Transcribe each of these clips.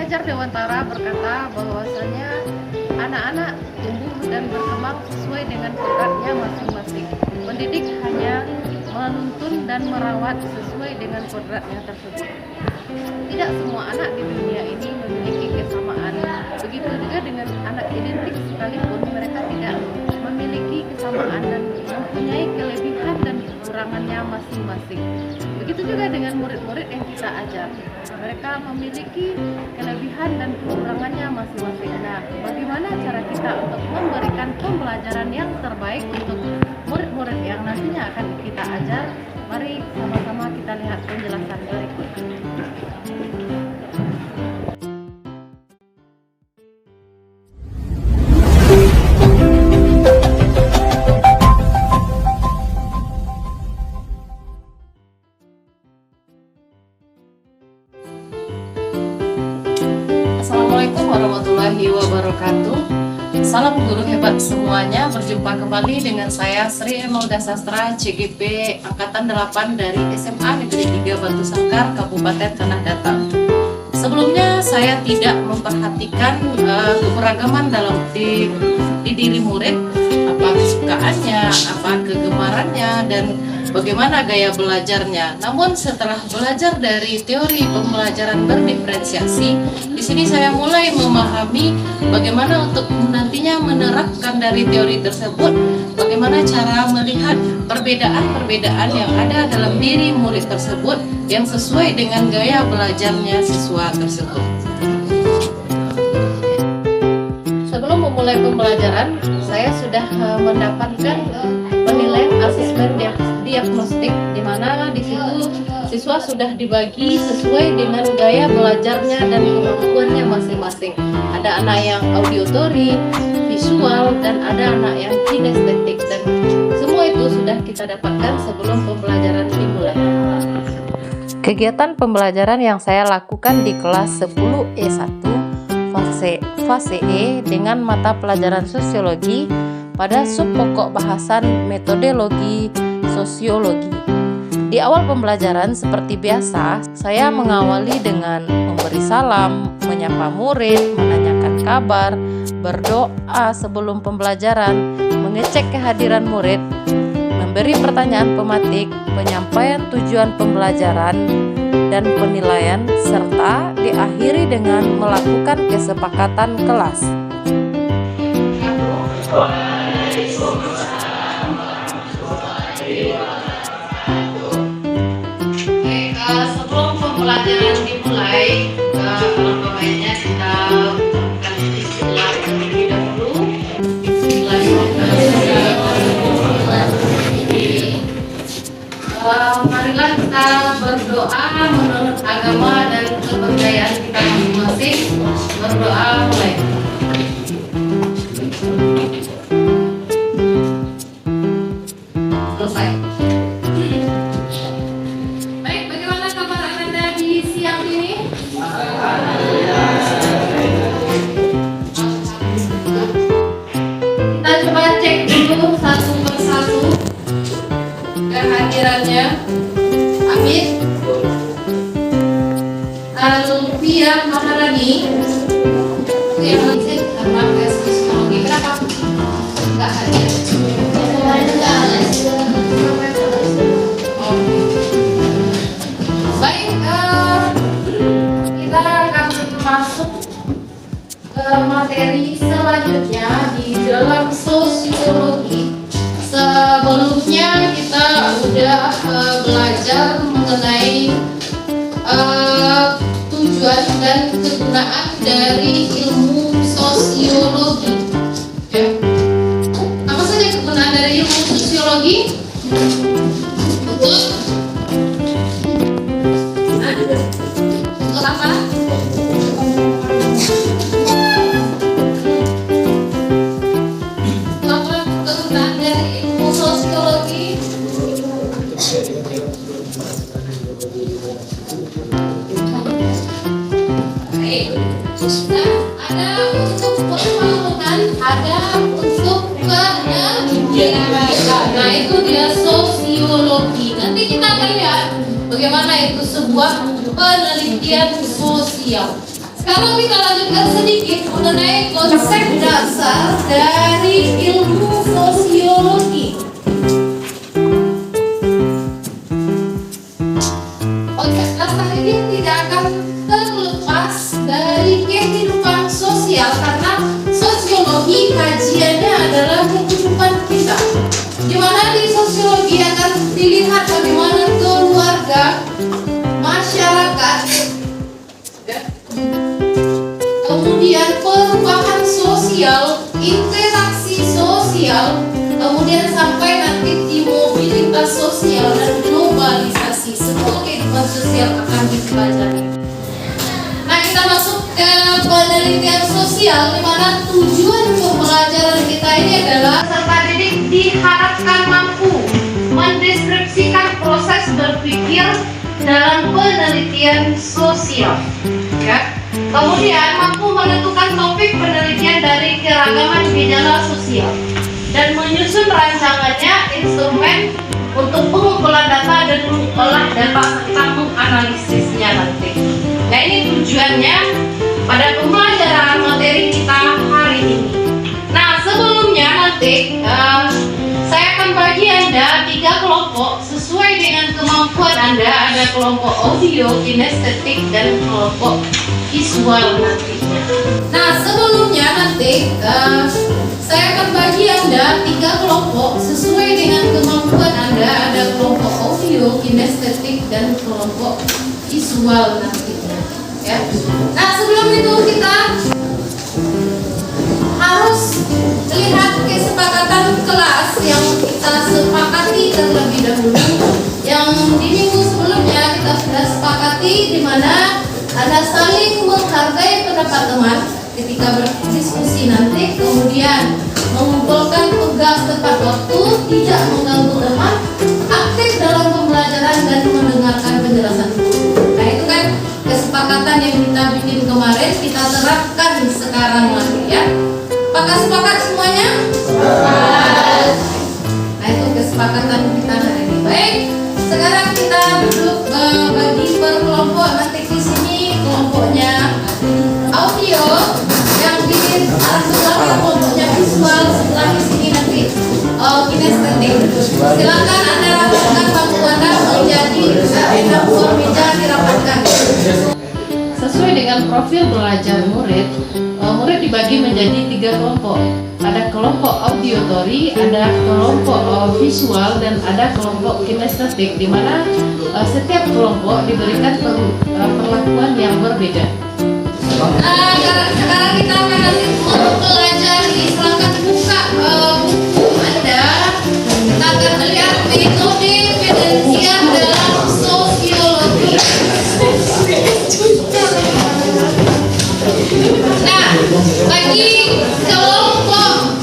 pengajar Dewantara berkata bahwasanya anak-anak tumbuh dan berkembang sesuai dengan kodratnya masing-masing. Pendidik hanya menuntun dan merawat sesuai dengan kodratnya tersebut. Tidak semua anak di dunia ini memiliki kesamaan. Begitu juga dengan anak identik, sekalipun mereka tidak memiliki kesamaan dan mempunyai kelebihan dan kekurangannya masing-masing. Begitu juga dengan murid-murid yang kita ajar. Mereka memiliki kelebihan dan kekurangannya masing-masing. Nah, bagaimana cara kita untuk memberikan pembelajaran yang terbaik untuk murid-murid yang nantinya akan kita ajar? Mari sama-sama kita lihat penjelasan berikut. Assalamualaikum warahmatullahi wabarakatuh. Salam guru hebat semuanya. Berjumpa kembali dengan saya Sri Emelda Sastra, CGP Angkatan 8 dari SMA Negeri 3 Batu Sangkar, Kabupaten Tanah Datar. Sebelumnya saya tidak memperhatikan keberagaman dalam di diri murid, apa kesukaannya, apa kegemarannya, dan bagaimana gaya belajarnya. Namun setelah belajar dari teori pembelajaran berdiferensiasi, di sini saya mulai memahami bagaimana untuk nantinya menerapkan dari teori tersebut, bagaimana cara melihat perbedaan-perbedaan yang ada dalam diri murid tersebut yang sesuai dengan gaya belajarnya siswa tersebut. Sebelum memulai pembelajaran, saya sudah mendapatkan penilaian asesmen diagnostik, di mana di situ siswa sudah dibagi sesuai dengan gaya belajarnya dan kemampuannya masing-masing. Ada anak yang auditory, visual, dan ada anak yang kinestetik, dan semua itu sudah kita dapatkan sebelum pembelajaran dimulai. Kegiatan pembelajaran yang saya lakukan di kelas 10 E1 fase E dengan mata pelajaran sosiologi pada sub pokok bahasan metodologi sosiologi. Di awal pembelajaran seperti biasa, saya mengawali dengan memberi salam, menyapa murid, menanyakan kabar, berdoa sebelum pembelajaran, mengecek kehadiran murid, memberi pertanyaan pematik, penyampaian tujuan pembelajaran dan penilaian, serta diakhiri dengan melakukan kesepakatan kelas. Sebelum pembelajaran dimulai, alangkah baiknya kita kasih istilah terlebih dahulu. Marilah kita berdoa menurut agama dan kepercayaan kita masing-masing. Berdoa mulai. Selesai. Baik, bagaimana kabar Anda di siang ini? Kita coba cek dulu satu persatu kehadirannya. Amin. Lutfia Maharani yang masih karena tes psikologi berapa? Enggak hadir. Baik, kita akan masuk ke materi selanjutnya di dalam sosiologi. Sebelumnya kita udah belajar mengenai tujuan dan kegunaan dari ilmu sosiologi. Ya. Apa saja kegunaan dari ilmu sosiologi? Untuk apa? Apa kegunaan dari ilmu sosiologi? Nah, ada untuk pembangunan, ada untuk pendidikan. Nah, itu dia sosiologi. Nanti kita akan lihat bagaimana itu sebuah penelitian sosial. Kalau kita lanjutkan sedikit mengenai konsep dasar dari ilmu sosiologi. Konsep dasar ini tidak akan terlepas dari kehidupan sosial karena sosiologi kajiannya adalah kehidupan kita. Di mana di sosiologi akan dilihat bagaimana keluarga, masyarakat, kemudian perubahan sosial, interaksi sosial, kemudian sampai nanti di mobilitas sosial dan globalisasi. Semua kehidupan sosial akan dipelajari. Nah, kita masuk ke penelitian sosial, di mana tujuan pembelajaran kita ini adalah peserta didik diharapkan mampu mendeskripsikan proses berpikir dalam penelitian sosial, ya. Kemudian mampu menentukan topik penelitian dari keragaman gejala sosial dan menyusun rancangannya instrumen untuk pengumpulan data dan mengolah data serta menganalisisnya nanti. Nah, ini tujuannya pada pembelajaran materi kita hari ini. Nah, sebelumnya nanti saya akan bagi Anda 3 kelompok sesuai dengan kemampuan Anda. Ada kelompok audio, kinestetik, dan kelompok visual nantinya. Nah, sebelumnya nanti saya akan bagi Anda 3 kelompok sesuai dengan kemampuan Anda. Ada kelompok audio, kinestetik, dan kelompok visual nantinya, ya. Nah, sebelum itu kita harus lihat kesepakatan kelas yang kita sepakati terlebih dahulu. Yang di minggu sebelumnya kita sudah sepakati, di mana Anda saling menghargai pendapat teman ketika berdiskusi nanti, kemudian mengumpulkan tugas tepat waktu, tidak mengganggu teman, aktif dalam pembelajaran dan mendengarkan penjelasan guru. Nah, itu kan kesepakatan yang kita bikin kemarin, kita terapkan sekarang lagi, ya. Apakah sepakat semuanya? Sepakat. Nah, itu kesepakatan kita hari ini. Baik, sekarang kita duduk bagi per kelompok. Nanti di sini kelompoknya audio, yang di arah sebelah kelompoknya visual, sebelah di sini nanti kinestetik. Silakan Anda rapatkan bangku Anda menjadi meja dirapatkan. Sesuai dengan profil belajar murid, murid dibagi menjadi 3 kelompok. Ada kelompok auditory, ada kelompok visual, dan ada kelompok kinestetik, di mana setiap kelompok diberikan perlakuan yang berbeda. Sekarang kita akan nanti mempelajari, silakan buka buku Anda. Kita akan melihat metode penelitian dalam sosiologi. Nah, bagi kelompok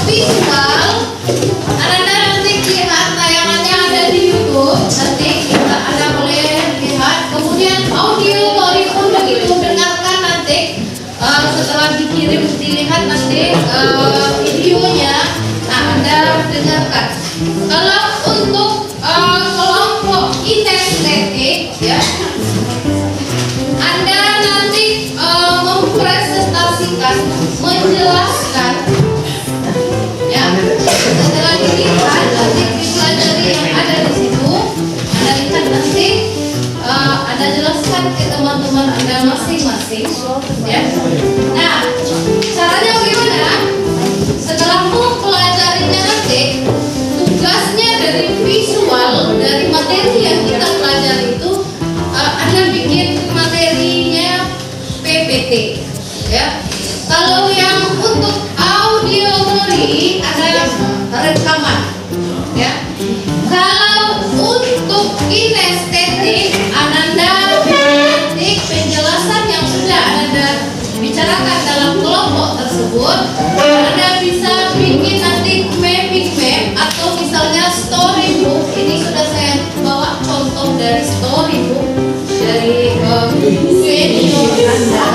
visual, Anda nanti lihat tayangannya ada di YouTube. Nanti Anda boleh lihat. Kemudian audio pun begitu, dengarkan nanti. Setelah dikirim dilihat nanti videonya. Nah, Anda dengarkan. Kalau untuk kelompok kinestetik, ya, Anda nanti mempresentasikan, menjelaskan, ya. Setelah dilihat, nanti dipelajari yang ada di situ. Anda lihat nanti, Anda jelaskan ke teman-teman Anda masing-masing, ya. Nah, caranya bagaimana? Setelah mempelajarinya nanti, tugasnya dari visual, dari materi yang kita pelajari itu, Anda bikin materinya PPT, ya. Kalau yang untuk auditory ada rekaman, ya. Kalau untuk kinestetik, Anda ketik penjelasan yang sudah Anda bicarakan dalam kelompok tersebut. Anda bisa bikin nanti mapping map atau misalnya storybook. Ini sudah saya bawa contoh dari storybook dari senior Anda,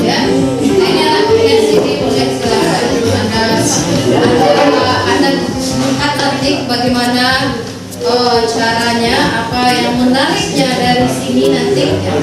ya. Nah, ini anaknya sini, boleh silakan Anda lihat nanti bagaimana caranya, apa yang menariknya dari sini nanti, ya.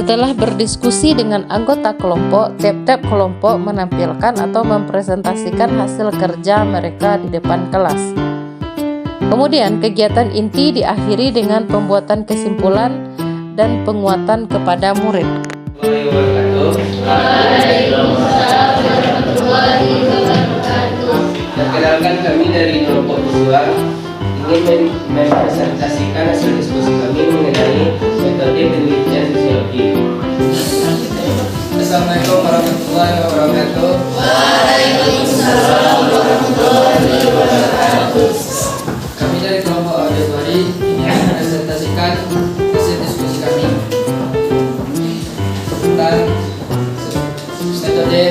Setelah berdiskusi dengan anggota kelompok, tiap-tiap kelompok menampilkan atau mempresentasikan hasil kerja mereka di depan kelas. Kemudian kegiatan inti diakhiri dengan pembuatan kesimpulan dan penguatan kepada murid. Perkenalkan, kami dari kelompok kedua ingin mempresentasikan hasil diskusi kami mengenai metode penelitian sosiologi. Assalamualaikum warahmatullahi wabarakatuh. Waalaikumsalam warahmatullahi wabarakatuh. Kami dari kelompok auditori ingin mempresentasikan hasil diskusi kami tentang metode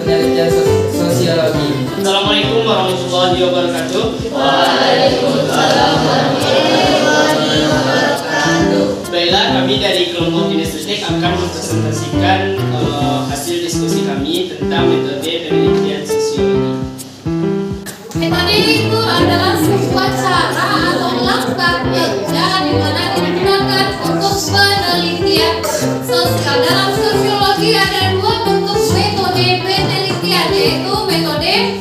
penelitian sosiologi. Assalamualaikum warahmatullahi wabarakatuh. Waalaikumsalam warahmatullahi wabarakatuh. Baiklah, kami dari kelompok kinestetik akan mempresentasikan hasil diskusi kami tentang metode penelitian sosiologi. Metode itu adalah sebuah cara atau langkah kerja di mana digunakan untuk penelitian sosial. Dalam sosiologi ada dua bentuk metode penelitian, yaitu metode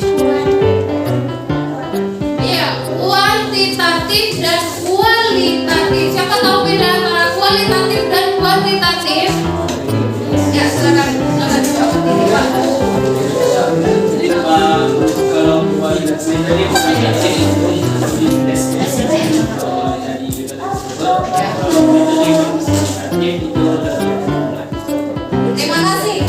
kuantitatif dan kualitatif. Siapa tahu beda antara kualitatif dan kuantitatif? Ya, silakan dijawab ini, Pak. Kalau kualitatif metode kualitatif Terima kasih.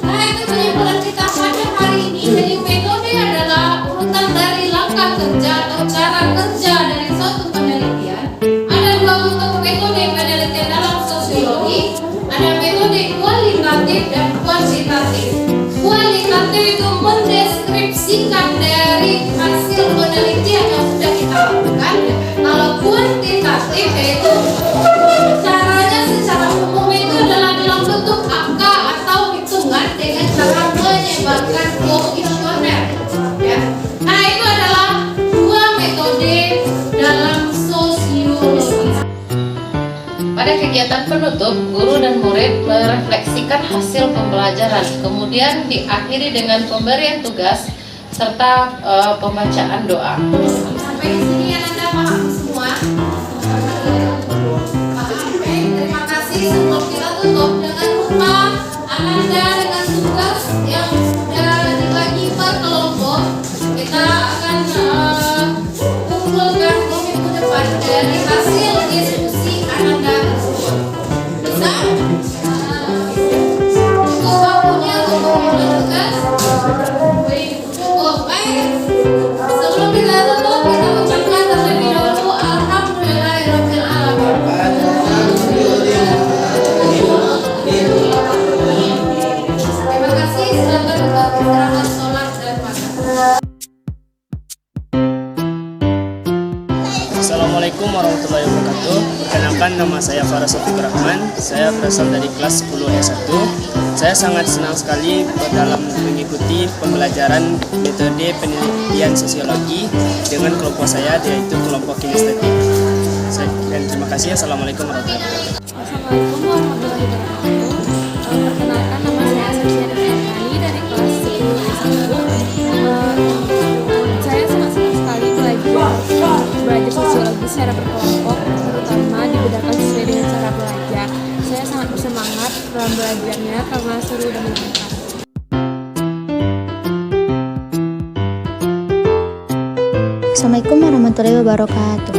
Nah, itu penyimpulan kita pada hari ini. Jadi metode adalah urutan dari langkah kerja atau cara kerja dari suatu penelitian. Ada dua bentuk metode penelitian dalam sosiologi. Ada metode kualitatif dan kuantitatif. Kualitatif itu mendeskripsikan dari hasil penelitian yang sudah kita lakukan. Kalau kuantitatif yaitu caranya secara umum itu adalah dalam bentuk angka atau hitungan dengan cara menyebarkan kuesioner. Ya. Nah, itu adalah dua metode dalam sosiologi. Pada kegiatan penutup, guru dan murid merefleksikan hasil pembelajaran, kemudian diakhiri dengan pemberian tugas serta pembacaan doa. Sampai di sini Anda paham semua? Paham? Terima kasih. Sebelum kita tutup, jangan lupa Anda dengan tugas yang sudah dibagi per kelompok. Kita akan kumpulkan minggu depan dari hasil diskusi Anda tersebut. Bisa? Cukup waktunya untuk memulai tugas? Cukup, baik. Sebelum kita tutup, kita ucapkan terlebih dahulu Alhamdulillahirabbil alamin. Terima kasih. Silakan untuk istirahat, sholat dan makan. Assalamualaikum warahmatullahi wabarakatuh. Perkenalkan, nama saya Farah Sofikur Rahman. Saya berasal dari kelas 10 S1. Saya sangat senang sekali dalam mengikuti pembelajaran metode penelitian sosiologi dengan kelompok saya, yaitu kelompok kinestetik. Dan terima kasih. Assalamualaikum warahmatullahi wabarakatuh. Assalamualaikum warahmatullahi wabarakatuh. Perkenalkan, nama saya Saskia Dani dari kelas 10 S1. Saya sangat senang sekali belajar sosiologi secara berkelompok, terutama dibedakan sesuai dengan cara belajar. Saya sangat bersemangat dalam belajarnya karena seru dan menyenangkan. Assalamualaikum warahmatullahi wabarakatuh.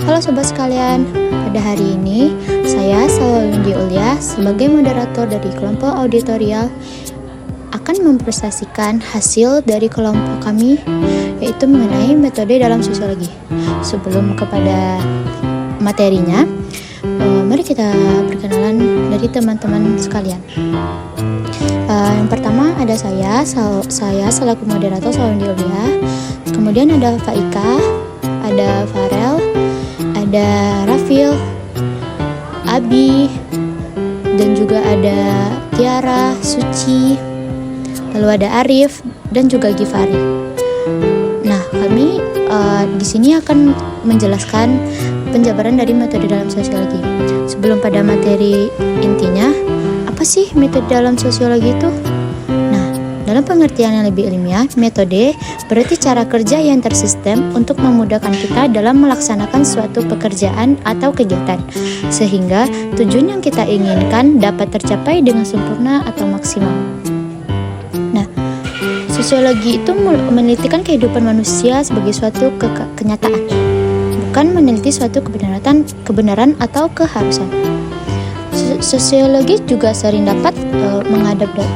Halo sobat sekalian, pada hari ini saya Salawindi Ulya sebagai moderator dari kelompok auditorial akan mempresentasikan hasil dari kelompok kami, yaitu mengenai metode dalam sosiologi. Sebelum kepada materinya, mari kita perkenalan dari teman-teman sekalian. Yang pertama ada saya selaku moderator Salawindi Ulya. Kemudian ada Faika, ada Farel, ada Rafil, Abi, dan juga ada Tiara, Suci, lalu ada Arif dan juga Gifari. Nah, kami di sini akan menjelaskan penjabaran dari metode dalam sosiologi. Sebelum pada materi intinya, apa sih metode dalam sosiologi itu? Nah, dalam pengertian yang lebih ilmiah, metode berarti cara kerja yang tersistem untuk memudahkan kita dalam melaksanakan suatu pekerjaan atau kegiatan, sehingga tujuan yang kita inginkan dapat tercapai dengan sempurna atau maksimal. Nah, sosiologi itu menelitikan kehidupan manusia sebagai suatu kenyataan, bukan meneliti suatu kebenaran atau keharusan. Sosiologi juga sering dapat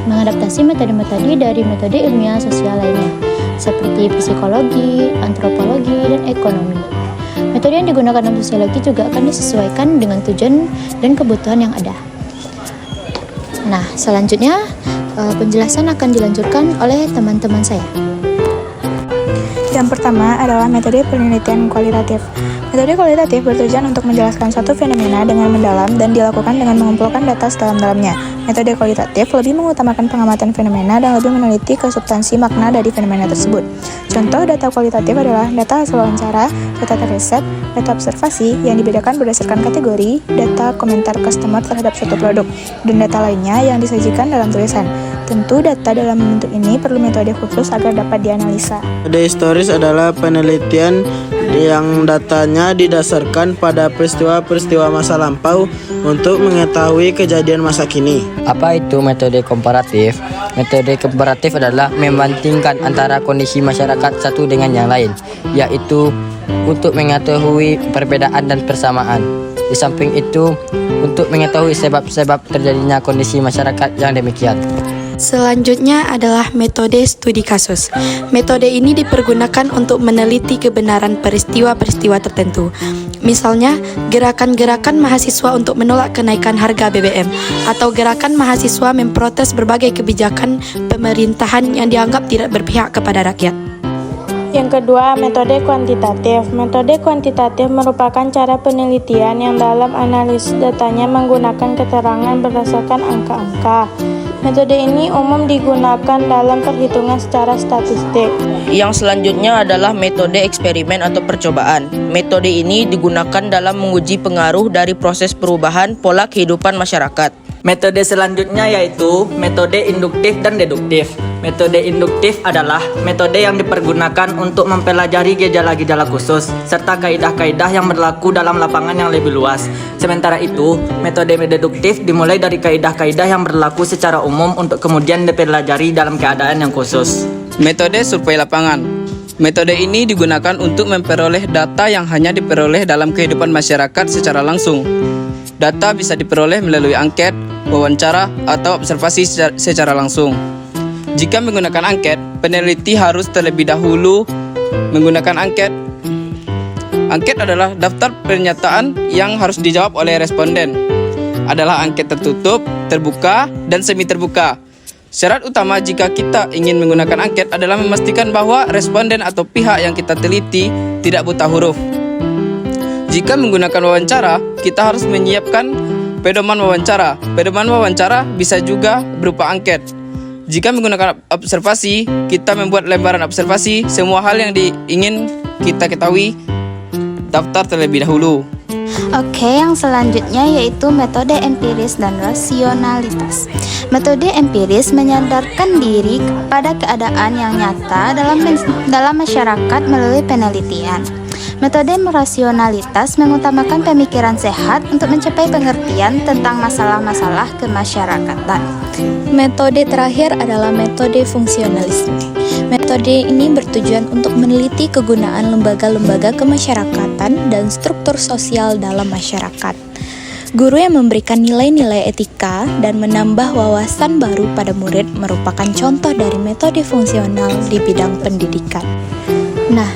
mengadaptasi metode-metode dari metode ilmiah sosial lainnya, seperti psikologi, antropologi, dan ekonomi. Metode yang digunakan dalam sosiologi juga akan disesuaikan dengan tujuan dan kebutuhan yang ada. Nah, selanjutnya penjelasan akan dilanjutkan oleh teman-teman saya. Yang pertama adalah metode penelitian kualitatif. Metode kualitatif bertujuan untuk menjelaskan suatu fenomena dengan mendalam dan dilakukan dengan mengumpulkan data sedalam-dalamnya. Metode kualitatif lebih mengutamakan pengamatan fenomena dan lebih meneliti ke substansi makna dari fenomena tersebut. Contoh data kualitatif adalah data hasil wawancara, data riset, data observasi yang dibedakan berdasarkan kategori, data komentar customer terhadap suatu produk, dan data lainnya yang disajikan dalam tulisan. Tentu data dalam bentuk ini perlu metode khusus agar dapat dianalisa. Metode historis adalah penelitian yang datanya didasarkan pada peristiwa-peristiwa masa lampau untuk mengetahui kejadian masa kini. Apa itu metode komparatif? Metode komparatif adalah membandingkan antara kondisi masyarakat satu dengan yang lain, yaitu untuk mengetahui perbedaan dan persamaan. Di samping itu, untuk mengetahui sebab-sebab terjadinya kondisi masyarakat yang demikian. Selanjutnya adalah metode studi kasus. Metode ini dipergunakan untuk meneliti kebenaran peristiwa-peristiwa tertentu. Misalnya, gerakan-gerakan mahasiswa untuk menolak kenaikan harga BBM, atau gerakan mahasiswa memprotes berbagai kebijakan pemerintahan yang dianggap tidak berpihak kepada rakyat. Yang kedua, metode kuantitatif. Metode kuantitatif merupakan cara penelitian yang dalam analisis datanya menggunakan keterangan berdasarkan angka-angka. Metode ini umum digunakan dalam perhitungan secara statistik. Yang selanjutnya adalah metode eksperimen atau percobaan. Metode ini digunakan dalam menguji pengaruh dari proses perubahan pola kehidupan masyarakat. Metode selanjutnya yaitu metode induktif dan deduktif. Metode induktif adalah metode yang dipergunakan untuk mempelajari gejala-gejala khusus serta kaidah-kaidah yang berlaku dalam lapangan yang lebih luas. Sementara itu, metode deduktif dimulai dari kaidah-kaidah yang berlaku secara umum untuk kemudian dipelajari dalam keadaan yang khusus. Metode survei lapangan. Metode ini digunakan untuk memperoleh data yang hanya diperoleh dalam kehidupan masyarakat secara langsung. Data bisa diperoleh melalui angket, wawancara, atau observasi secara langsung. Jika menggunakan angket, peneliti harus terlebih dahulu menggunakan angket. Angket adalah daftar pernyataan yang harus dijawab oleh responden. Adalah angket tertutup, terbuka, dan semi terbuka. Syarat utama jika kita ingin menggunakan angket adalah memastikan bahwa responden atau pihak yang kita teliti tidak buta huruf. Jika menggunakan wawancara, kita harus menyiapkan pedoman wawancara. Pedoman wawancara bisa juga berupa angket. Jika menggunakan observasi, kita membuat lembaran observasi. Semua hal yang ingin kita ketahui, daftar terlebih dahulu. Oke, yang selanjutnya yaitu metode empiris dan rasionalitas. Metode empiris menyadarkan diri pada keadaan yang nyata dalam masyarakat melalui penelitian. Metode rasionalitas mengutamakan pemikiran sehat untuk mencapai pengertian tentang masalah-masalah kemasyarakatan. Metode terakhir adalah metode fungsionalisme. Metode ini bertujuan untuk meneliti kegunaan lembaga-lembaga kemasyarakatan dan struktur sosial dalam masyarakat. Guru yang memberikan nilai-nilai etika dan menambah wawasan baru pada murid merupakan contoh dari metode fungsional di bidang pendidikan. Nah,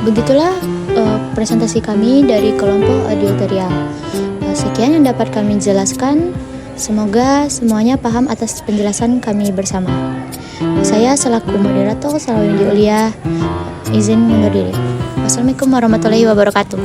begitulah presentasi kami dari kelompok auditorial. Sekian yang dapat kami jelaskan. Semoga semuanya paham atas penjelasan kami bersama. Saya selaku moderator Salawindi Ulia izin undur diri. Wassalamualaikum warahmatullahi wabarakatuh.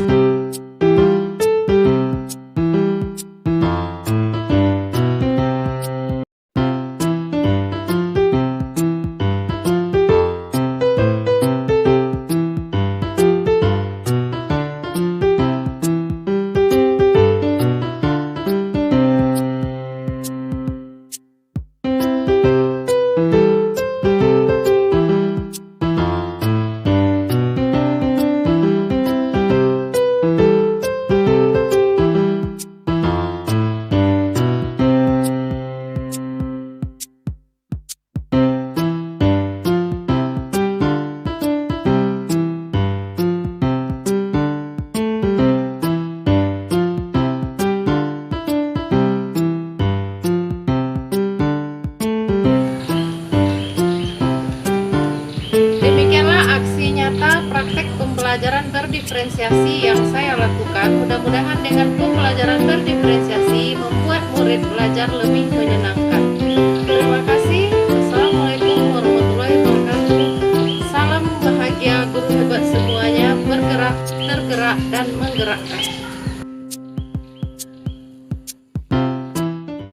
diferensiasi yang saya lakukan, mudah-mudahan dengan pembelajaran berdiferensiasi membuat murid belajar lebih menyenangkan. Terima kasih. Wassalamualaikum warahmatullahi wabarakatuh. Salam bahagia guru hebat semuanya, bergerak, tergerak, dan menggerakkan.